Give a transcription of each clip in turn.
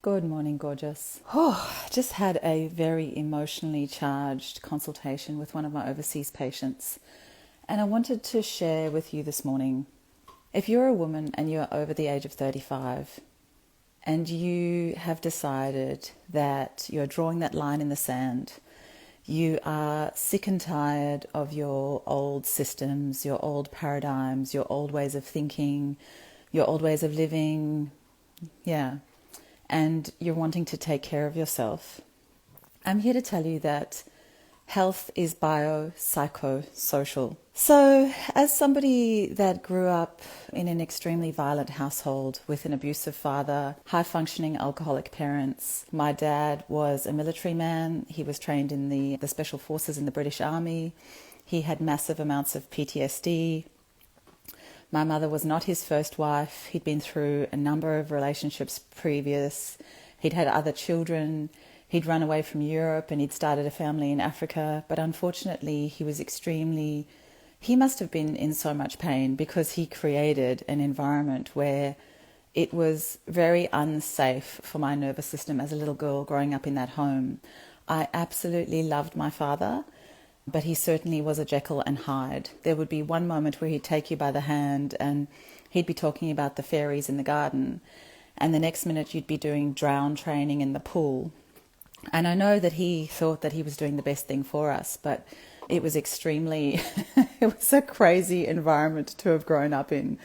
Good morning, gorgeous. Oh, just had a very emotionally charged consultation with one of my overseas patients, and I wanted to share with you this morning. If you're a woman and you're over the age of 35 and you have decided that you're drawing that line in the sand, you are sick and tired of your old systems, your old paradigms, your old ways of thinking, your old ways of living, and you're wanting to take care of yourself, I'm here to tell you that health is bio-psycho-social. So, as somebody that grew up in an extremely violent household with an abusive father, high-functioning alcoholic parents, my dad was a military man. He was trained in the Special Forces in the British Army. He had massive amounts of PTSD. My mother was not his first wife. He'd been through a number of relationships previous. He'd had other children. He'd run away from Europe and he'd started a family in Africa. But unfortunately, he must have been in so much pain because he created an environment where it was very unsafe for my nervous system as a little girl growing up in that home. I absolutely loved my father, but he certainly was a Jekyll and Hyde. There would be one moment where he'd take you by the hand and he'd be talking about the fairies in the garden, and the next minute you'd be doing drown training in the pool. And I know that he thought that he was doing the best thing for us, but it was extremely, it was a crazy environment to have grown up in.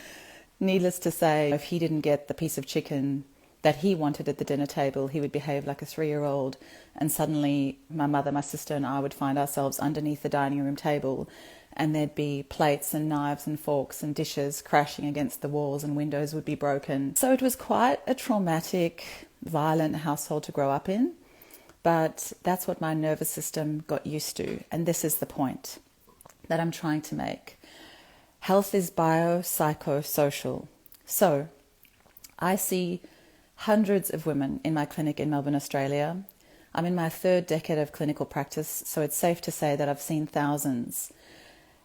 Needless to say, if he didn't get the piece of chicken that he wanted at the dinner table, he would behave like a 3-year-old, and suddenly my mother, my sister and I would find ourselves underneath the dining room table, and there'd be plates and knives and forks and dishes crashing against the walls and windows would be broken. So it was quite a traumatic, violent household to grow up in, but that's what my nervous system got used to, and this is the point that I'm trying to make. Health is bio-psycho-social. So I see hundreds of women in my clinic in Melbourne, Australia. I'm in my 3rd decade of clinical practice, so it's safe to say that I've seen thousands.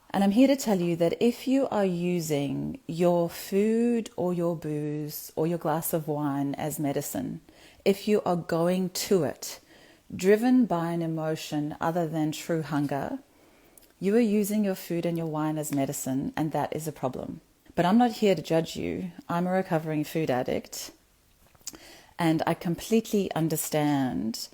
And I'm here to tell you that if you are using your food or your booze or your glass of wine as medicine, if you are going to it, driven by an emotion other than true hunger, you are using your food and your wine as medicine, and that is a problem. But I'm not here to judge you. I'm a recovering food addict. And I completely understand.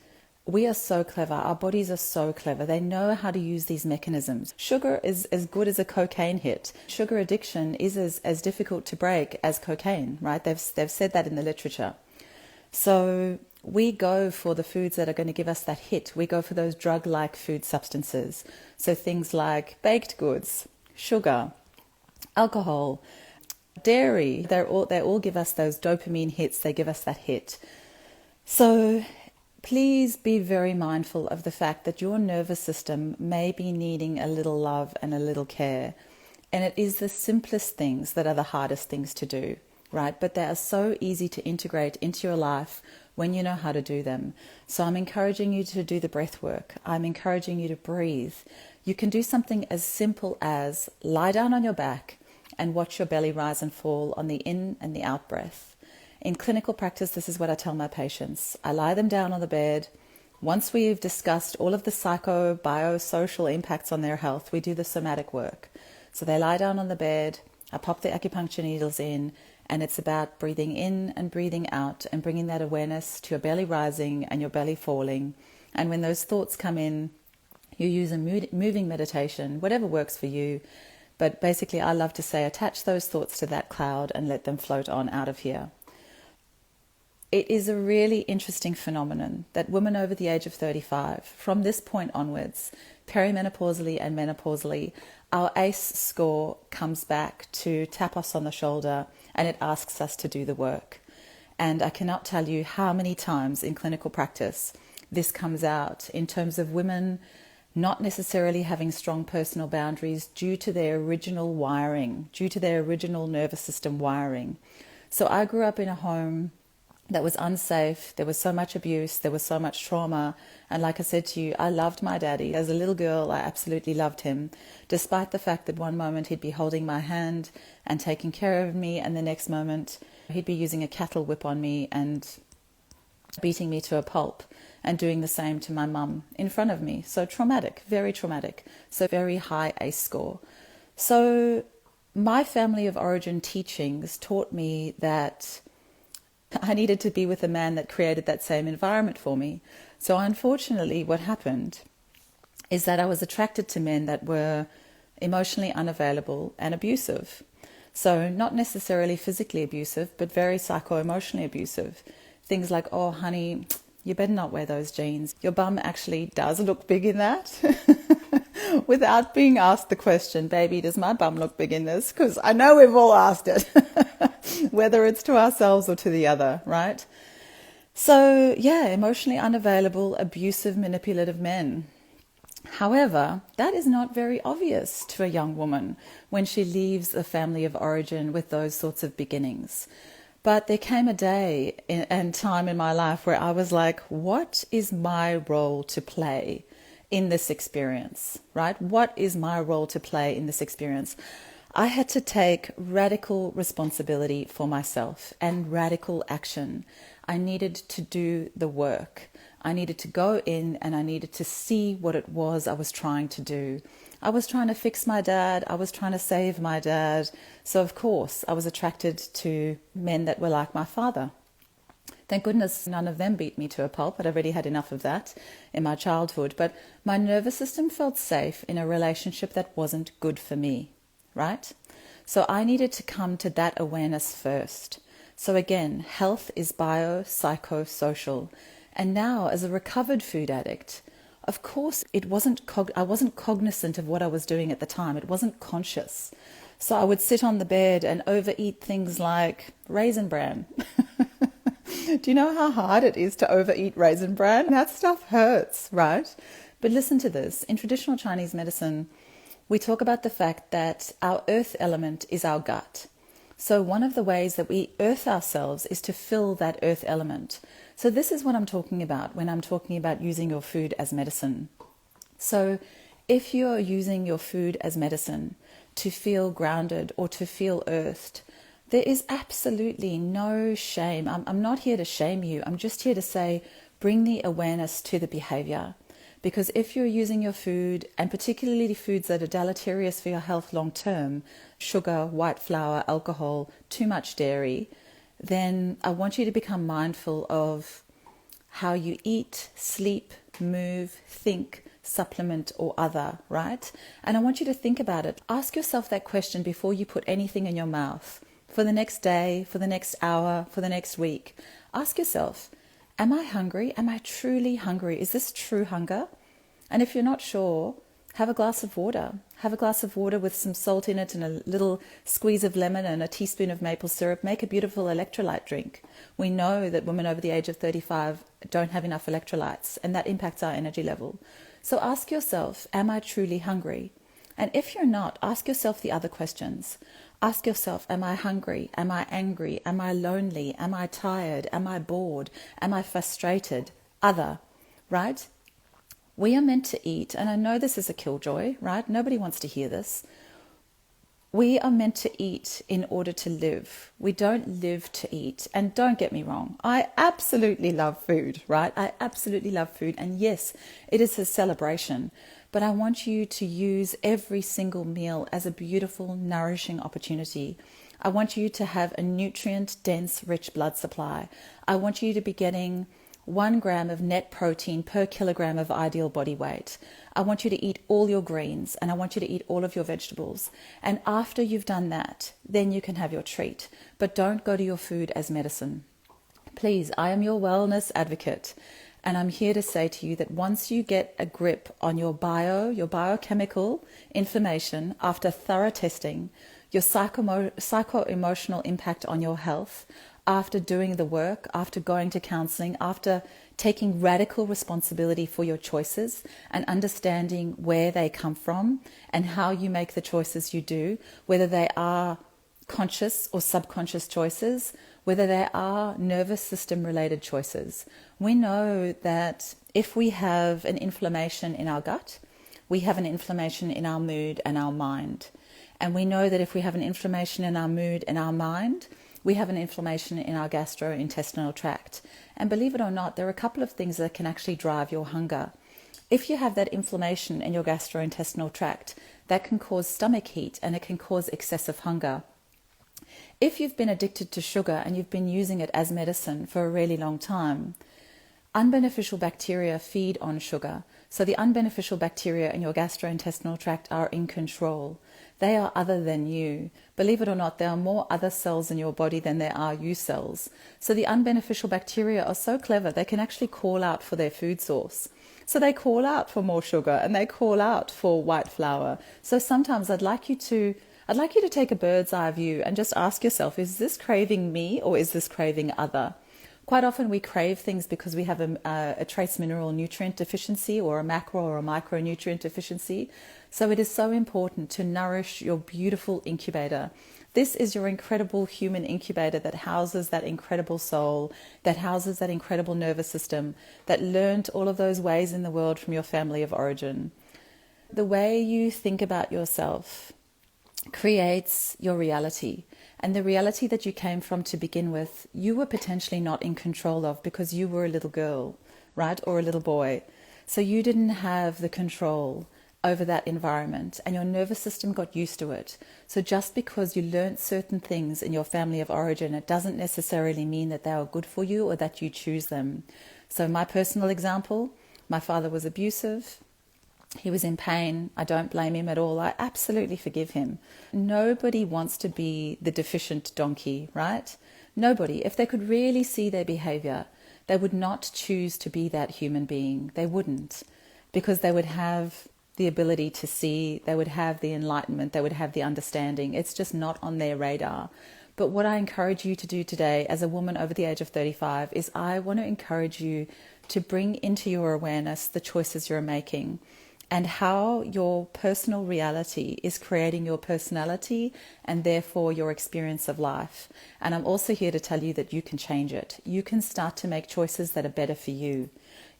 We are so clever. Our bodies are so clever. They know how to use these mechanisms. Sugar is as good as a cocaine hit. Sugar addiction is as difficult to break as cocaine, right? They've said that in the literature. So we go for the foods that are going to give us that hit. We go for those drug-like food substances. So things like baked goods, sugar, alcohol, dairy, they all give us those dopamine hits. They give us that hit. So please be very mindful of the fact that your nervous system may be needing a little love and a little care. And it is the simplest things that are the hardest things to do, right? But they are so easy to integrate into your life when you know how to do them. So I'm encouraging you to do the breath work. I'm encouraging you to breathe. You can do something as simple as lie down on your back and watch your belly rise and fall on the in and the out breath. In clinical practice, this is what I tell my patients. I lie them down on the bed. Once we've discussed all of the psycho-biosocial impacts on their health, we do the somatic work. So they lie down on the bed, I pop the acupuncture needles in, and it's about breathing in and breathing out and bringing that awareness to your belly rising and your belly falling. And when those thoughts come in, you use a moving meditation, whatever works for you. But basically, I love to say, attach those thoughts to that cloud and let them float on out of here. It is a really interesting phenomenon that women over the age of 35, from this point onwards, perimenopausally and menopausally, our ACE score comes back to tap us on the shoulder and it asks us to do the work. And I cannot tell you how many times in clinical practice this comes out in terms of women not necessarily having strong personal boundaries due to their original wiring, due to their original nervous system wiring. So I grew up in a home that was unsafe. There was so much abuse. There was so much trauma. And like I said to you, I loved my daddy. As a little girl, I absolutely loved him, despite the fact that one moment he'd be holding my hand and taking care of me, and the next moment he'd be using a cattle whip on me and beating me to a pulp and doing the same to my mum in front of me. So traumatic, very traumatic. So very high ACE score. So my family of origin teachings taught me that I needed to be with a man that created that same environment for me. So unfortunately, what happened is that I was attracted to men that were emotionally unavailable and abusive. So not necessarily physically abusive, but very psycho-emotionally abusive. Things like, oh, honey, you better not wear those jeans. Your bum actually does look big in that. Without being asked the question, baby, does my bum look big in this? Because I know we've all asked it, whether it's to ourselves or to the other, right? So yeah, emotionally unavailable, abusive, manipulative men. However, that is not very obvious to a young woman when she leaves a family of origin with those sorts of beginnings. But there came a day and time in my life where I was like, what is my role to play in this experience, right? What is my role to play in this experience? I had to take radical responsibility for myself and radical action. I needed to do the work. I needed to go in and I needed to see what it was I was trying to do. I was trying to fix my dad. I was trying to save my dad. So of course I was attracted to men that were like my father. Thank goodness none of them beat me to a pulp. I'd already had enough of that in my childhood. But my nervous system felt safe in a relationship that wasn't good for me, right? So I needed to come to that awareness first. So again, health is bio, psycho, social. And now as a recovered food addict, of course, I wasn't cognizant of what I was doing at the time. It wasn't conscious. So I would sit on the bed and overeat things like Raisin Bran. Do you know how hard it is to overeat Raisin Bran? That stuff hurts, right? But listen to this. In traditional Chinese medicine, we talk about the fact that our earth element is our gut. So one of the ways that we earth ourselves is to fill that earth element. So this is what I'm talking about when I'm talking about using your food as medicine. So if you're using your food as medicine to feel grounded or to feel earthed, there is absolutely no shame. I'm not here to shame you. I'm just here to say, bring the awareness to the behavior. Because if you're using your food, and particularly foods that are deleterious for your health long term, sugar, white flour, alcohol, too much dairy, then I want you to become mindful of how you eat, sleep, move, think, supplement or other, right? And I want you to think about it. Ask yourself that question before you put anything in your mouth. For the next day, for the next hour, for the next week. Ask yourself, am I hungry? Am I truly hungry? Is this true hunger? And if you're not sure, have a glass of water. Have a glass of water with some salt in it and a little squeeze of lemon and a teaspoon of maple syrup. Make a beautiful electrolyte drink. We know that women over the age of 35 don't have enough electrolytes, and that impacts our energy level. So ask yourself, am I truly hungry? And if you're not, ask yourself the other questions. Ask yourself, am I hungry? Am I angry? Am I lonely? Am I tired? Am I bored? Am I frustrated? Other, right? We are meant to eat, and I know this is a killjoy, right? Nobody wants to hear this. We are meant to eat in order to live. We don't live to eat. And don't get me wrong, I absolutely love food, right? I absolutely love food. And yes, it is a celebration. But I want you to use every single meal as a beautiful, nourishing opportunity. I want you to have a nutrient-dense, rich blood supply. I want you to be getting 1 gram of net protein per kilogram of ideal body weight. I want you to eat all your greens and I want you to eat all of your vegetables. And after you've done that, then you can have your treat. But don't go to your food as medicine. Please, I am your wellness advocate. And I'm here to say to you that once you get a grip on your biochemical information after thorough testing, your psycho-emotional impact on your health, after doing the work, after going to counseling, after taking radical responsibility for your choices and understanding where they come from and how you make the choices you do, whether they are conscious or subconscious choices, whether they are nervous system related choices. We know that if we have an inflammation in our gut, we have an inflammation in our mood and our mind. And we know that if we have an inflammation in our mood and our mind, we have an inflammation in our gastrointestinal tract. And believe it or not, there are a couple of things that can actually drive your hunger. If you have that inflammation in your gastrointestinal tract, that can cause stomach heat and it can cause excessive hunger. If you've been addicted to sugar and you've been using it as medicine for a really long time, unbeneficial bacteria feed on sugar. So the unbeneficial bacteria in your gastrointestinal tract are in control. They are other than you. Believe it or not, there are more other cells in your body than there are you cells. So the unbeneficial bacteria are so clever, they can actually call out for their food source. So they call out for more sugar and they call out for white flour. So sometimes I'd like you to take a bird's eye view and just ask yourself, is this craving me or is this craving other? Quite often we crave things because we have a trace mineral nutrient deficiency or a macro or a micronutrient deficiency. So it is so important to nourish your beautiful incubator. This is your incredible human incubator that houses that incredible soul, that houses that incredible nervous system, that learned all of those ways in the world from your family of origin. The way you think about yourself creates your reality. And the reality that you came from to begin with, you were potentially not in control of because you were a little girl, right? Or a little boy. So you didn't have the control over that environment and your nervous system got used to it. So just because you learned certain things in your family of origin, it doesn't necessarily mean that they are good for you or that you choose them. So my personal example, my father was abusive. He was in pain. I don't blame him at all. I absolutely forgive him. Nobody wants to be the deficient donkey, right? Nobody. If they could really see their behavior, they would not choose to be that human being. They wouldn't, because they would have the ability to see, they would have the enlightenment, they would have the understanding. It's just not on their radar. But what I encourage you to do today as a woman over the age of 35 is I want to encourage you to bring into your awareness the choices you're making and how your personal reality is creating your personality and therefore your experience of life. And I'm also here to tell you that you can change it. You can start to make choices that are better for you.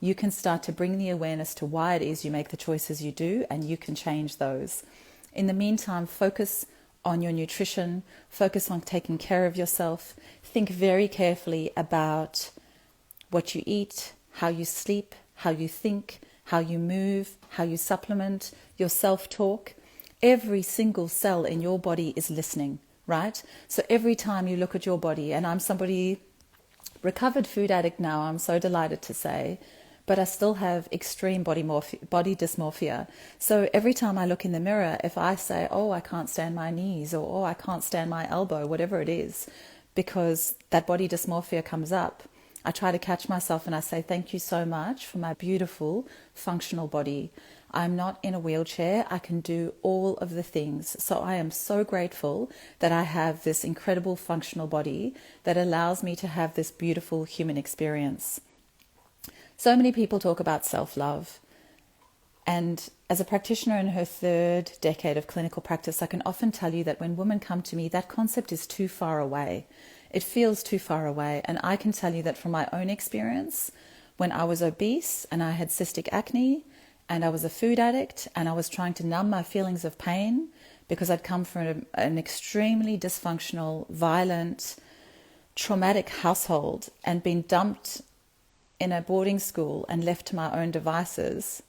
You can start to bring the awareness to why it is you make the choices you do, and you can change those. In the meantime, focus on your nutrition, focus on taking care of yourself. Think very carefully about what you eat, how you sleep, how you think, how you move, how you supplement, your self-talk. Every single cell in your body is listening, right? So every time you look at your body, and I'm somebody, recovered food addict now, I'm so delighted to say, but I still have extreme body dysmorphia. So every time I look in the mirror, if I say, oh, I can't stand my knees, or oh, I can't stand my elbow, whatever it is, because that body dysmorphia comes up, I try to catch myself and I say, thank you so much for my beautiful functional body. I'm not in a wheelchair. I can do all of the things. So I am so grateful that I have this incredible functional body that allows me to have this beautiful human experience. So many people talk about self-love. And as a practitioner in her third decade of clinical practice, I can often tell you that when women come to me, that concept is too far away. It feels too far away. And I can tell you that from my own experience, when I was obese and I had cystic acne and I was a food addict and I was trying to numb my feelings of pain because I'd come from an extremely dysfunctional, violent, traumatic household and been dumped in a boarding school and left to my own devices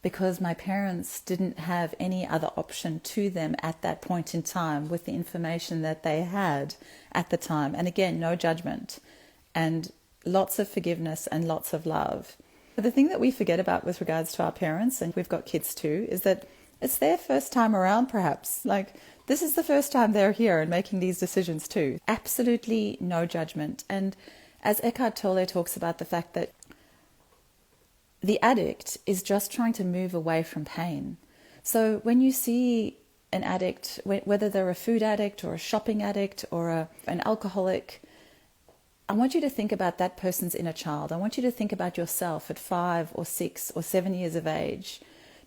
because my parents didn't have any other option to them at that point in time with the information that they had at the time. And again, no judgment and lots of forgiveness and lots of love. But the thing that we forget about with regards to our parents, and we've got kids too, is that it's their first time around perhaps. Like, this is the first time they're here and making these decisions too. Absolutely no judgment. And as Eckhart Tolle talks about the fact that the addict is just trying to move away from pain. So when you see an addict, whether they're a food addict or a shopping addict or an alcoholic, I want you to think about that person's inner child. I want you to think about yourself at 5 or 6 or 7 years of age,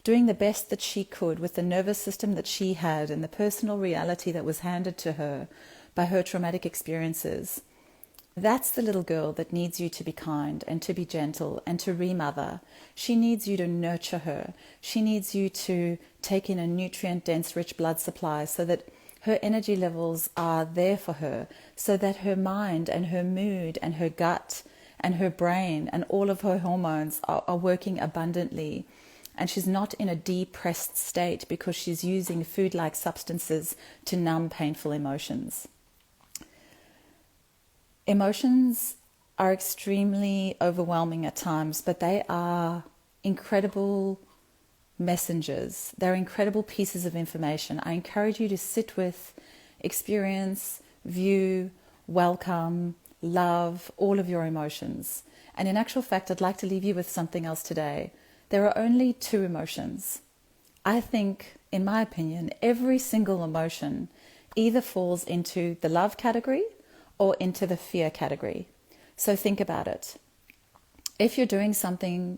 doing the best that she could with the nervous system that she had and the personal reality that was handed to her by her traumatic experiences. That's the little girl that needs you to be kind and to be gentle and to remother. She needs you to nurture her. She needs you to take in a nutrient-dense, rich blood supply so that her energy levels are there for her, so that her mind and her mood and her gut and her brain and all of her hormones are working abundantly. And she's not in a depressed state because she's using food-like substances to numb painful emotions. Emotions are extremely overwhelming at times, but they are incredible messengers. They're incredible pieces of information. I encourage you to sit with, experience, view, welcome, love all of your emotions. And in actual fact, I'd like to leave you with something else today. There are only two emotions. I think, in my opinion, every single emotion either falls into the love category or into the fear category. So think about it. If you're doing something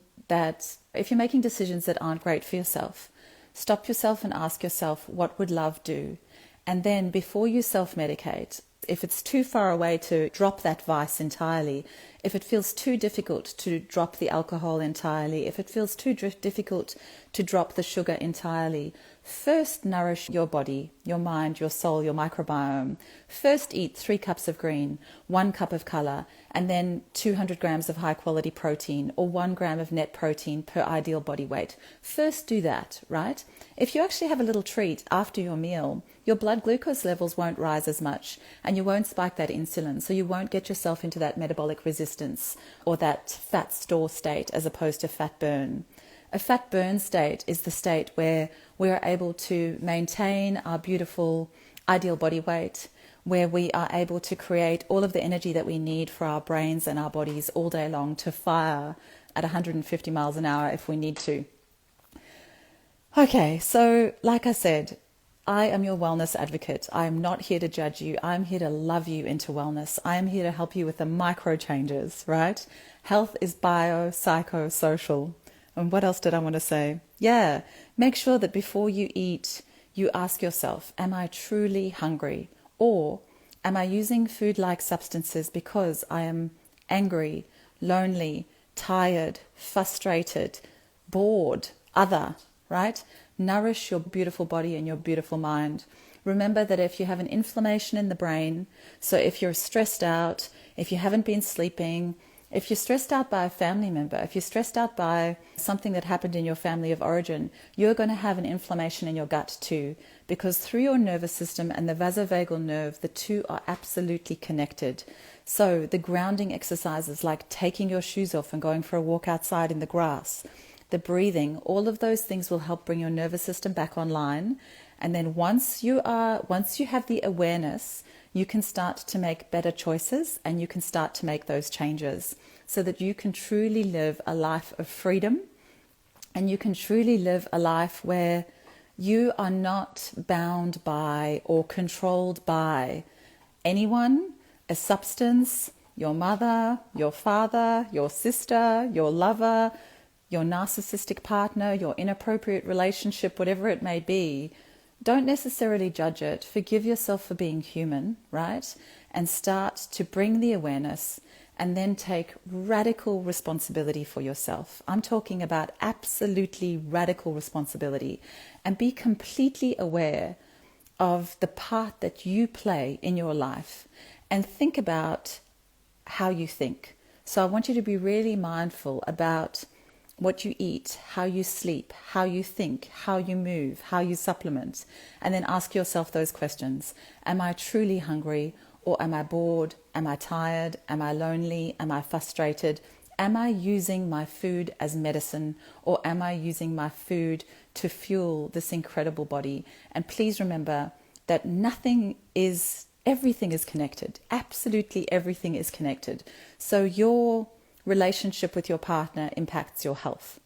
if you're making decisions that aren't great for yourself, stop yourself and ask yourself, what would love do? And then before you self-medicate, if it's too far away to drop that vice entirely, if it feels too difficult to drop the alcohol entirely, if it feels too difficult to drop the sugar entirely, first nourish your body, your mind, your soul, your microbiome. First eat 3 cups of green, 1 cup of color, and then 200 grams of high quality protein or 1 gram of net protein per ideal body weight. First do that, right? If you actually have a little treat after your meal, your blood glucose levels won't rise as much and you won't spike that insulin, so you won't get yourself into that metabolic resistance or that fat store state as opposed to fat burn. A fat burn state is the state where we are able to maintain our beautiful ideal body weight, where we are able to create all of the energy that we need for our brains and our bodies all day long to fire at 150 miles an hour if we need to. Okay, so like I said, I am your wellness advocate. I am not here to judge you. I'm here to love you into wellness. I am here to help you with the micro changes, right? Health is bio, psycho, social. And what else did I want to say? Yeah, make sure that before you eat, you ask yourself, am I truly hungry? Or am I using food-like substances because I am angry, lonely, tired, frustrated, bored, other, right? Nourish your beautiful body and your beautiful mind. Remember that if you have an inflammation in the brain, so if you're stressed out, if you haven't been sleeping, if you're stressed out by a family member, if you're stressed out by something that happened in your family of origin, you're going to have an inflammation in your gut too, because through your nervous system and the vasovagal nerve, the two are absolutely connected. So the grounding exercises like taking your shoes off and going for a walk outside in the grass, the breathing, all of those things will help bring your nervous system back online. And then once you have the awareness, you can start to make better choices and you can start to make those changes so that you can truly live a life of freedom and you can truly live a life where you are not bound by or controlled by anyone, a substance, your mother, your father, your sister, your lover, your narcissistic partner, your inappropriate relationship, whatever it may be. Don't necessarily judge it. Forgive yourself for being human, right? And start to bring the awareness and then take radical responsibility for yourself. I'm talking about absolutely radical responsibility, and be completely aware of the part that you play in your life and think about how you think. So I want you to be really mindful about what you eat, how you sleep, how you think, how you move, how you supplement, and then ask yourself those questions. Am I truly hungry, or am I bored? Am I tired? Am I lonely? Am I frustrated? Am I using my food as medicine, or am I using my food to fuel this incredible body? And please remember that everything is connected. Absolutely everything is connected. So your relationship with your partner impacts your health.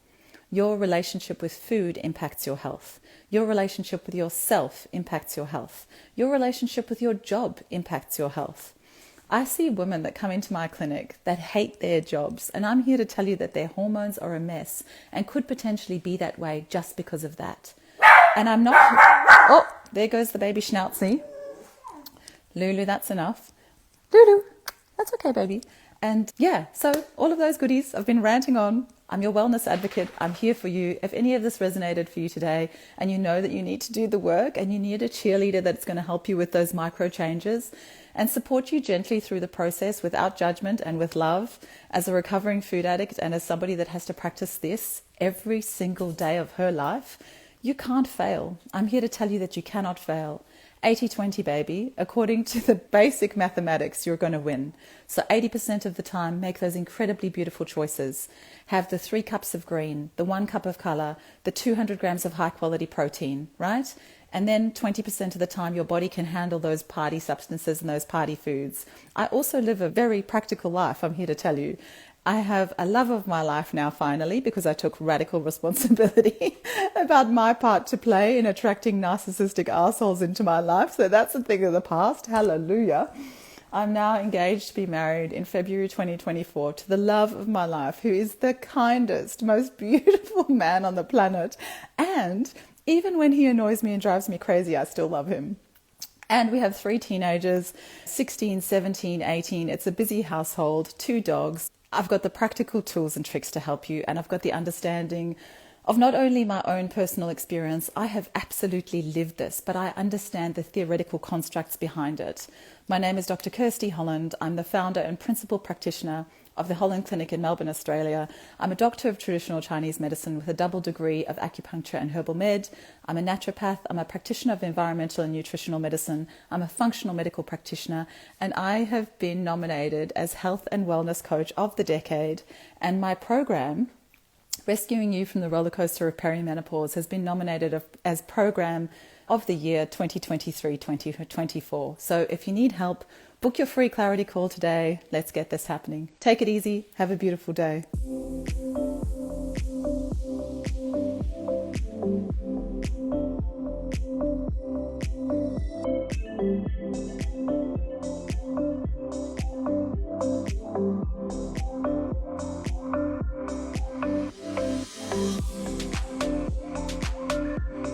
Your relationship with food impacts your health. Your relationship with yourself impacts your health. Your relationship with your job impacts your health. I see women that come into my clinic that hate their jobs, and I'm here to tell you that their hormones are a mess and could potentially be that way just because of that. And I'm not... Oh, there goes the baby schnauzie. Lulu, that's enough. Lulu, that's okay, baby. And yeah, so all of those goodies. I've been ranting on. I'm your wellness advocate. I'm here for you. If any of this resonated for you today and you know that you need to do the work and you need a cheerleader that's going to help you with those micro changes and support you gently through the process without judgment and with love, as a recovering food addict and as somebody that has to practice this every single day of her life, you can't fail. I'm here to tell you that you cannot fail. 80-20, baby. According to the basic mathematics, you're going to win. So 80% of the time, make those incredibly beautiful choices. Have the 3 cups of green, the 1 cup of color, the 200 grams of high quality protein, right? And then 20% of the time, your body can handle those party substances and those party foods. I also live a very practical life, I'm here to tell you. I have a love of my life now, finally, because I took radical responsibility about my part to play in attracting narcissistic assholes into my life. So that's a thing of the past. Hallelujah. I'm now engaged to be married in February 2024 to the love of my life, who is the kindest, most beautiful man on the planet. And even when he annoys me and drives me crazy, I still love him. And we have 3 teenagers, 16, 17, 18. It's a busy household, 2 dogs. I've got the practical tools and tricks to help you, and I've got the understanding of not only my own personal experience. I have absolutely lived this, but I understand the theoretical constructs behind it. My name is Dr. Kirstey Holland. I'm the founder and principal practitioner of the Holland Clinic in Melbourne, Australia. I'm a doctor of traditional Chinese medicine with a double degree of acupuncture and herbal med. I'm a naturopath. I'm a practitioner of environmental and nutritional medicine. I'm a functional medical practitioner, and I have been nominated as Health and Wellness Coach of the Decade. And my program, Rescuing You from the Rollercoaster of Perimenopause, has been nominated as Program of the Year 2023-2024. So if you need help, book your free clarity call today. Let's get this happening. Take it easy. Have a beautiful day.